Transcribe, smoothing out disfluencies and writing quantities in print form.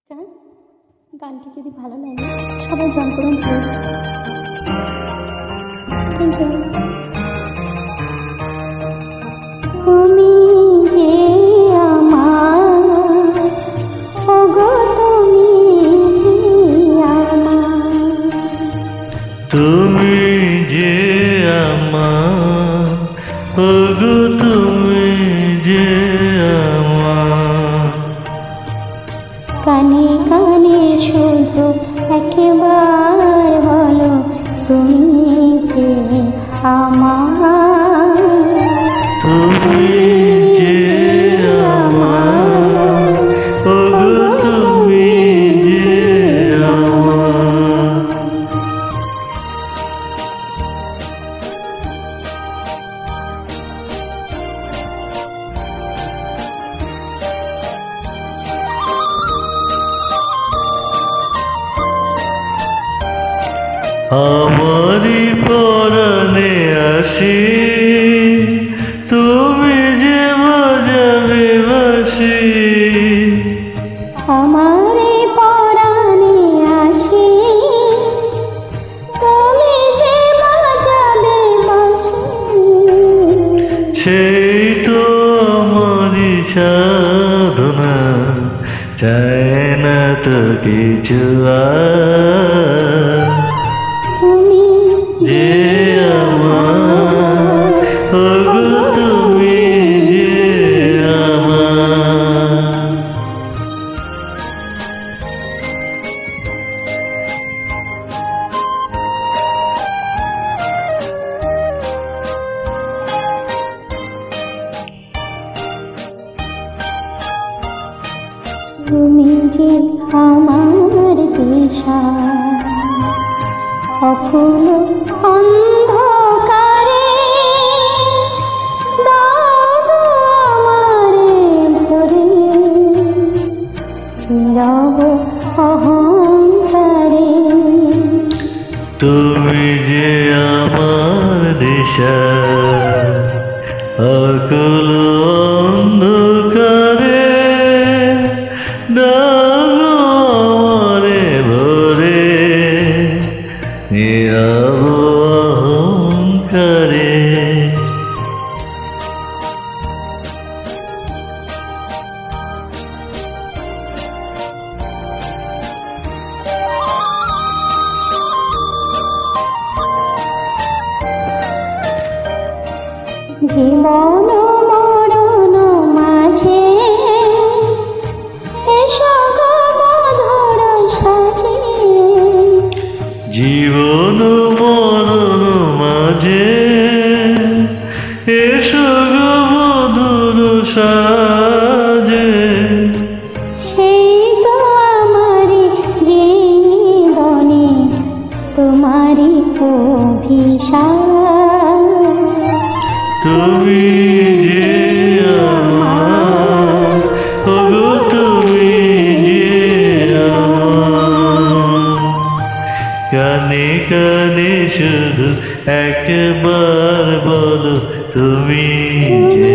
গান গানটি যদি ভালো লাগে সবাই জয়েন করুন প্লিজ। Thank you. তুমি যে আমার, ওগো তুমি যে আমার, তুমি যে আমার, ওগো তুমি যে আমার। কানে কানে শুধু একবার বলো তুমি যে আমার, তুমি যে আমার, ওগো তুমি যে আমার। আমারই পরাণে আসি, তুমি যে বাজাবে বাঁশি। আমারে পরাণে আসি, তুমি যে বাজাবে বাঁশি। সেই তো আমারই সাধনা, চায় না তো কিছু আর। তুমি যে আমার, ওগো তুমি যে আমার। তুমি যে আমার দিশা, অকুল অন্ধকারে দাও আমারে ভরে, নীরব অহংকারে। তুমি যে আমার দিশা, অকুল অন্ধকারে দাও আমারে ভরে, নীরব অহংকারে। জীবন মরণ মাঝে এসো গো মধুর সাজে, জীবন মরণ মাঝে এসো গো মধুর সাজে। সেই তো আমারি জীবনে তোমারি অভিশাপ। তুমি যে আমার, ওগো তুমি যে আমার। কানে কানে শুধু একবার বলো তুমি যে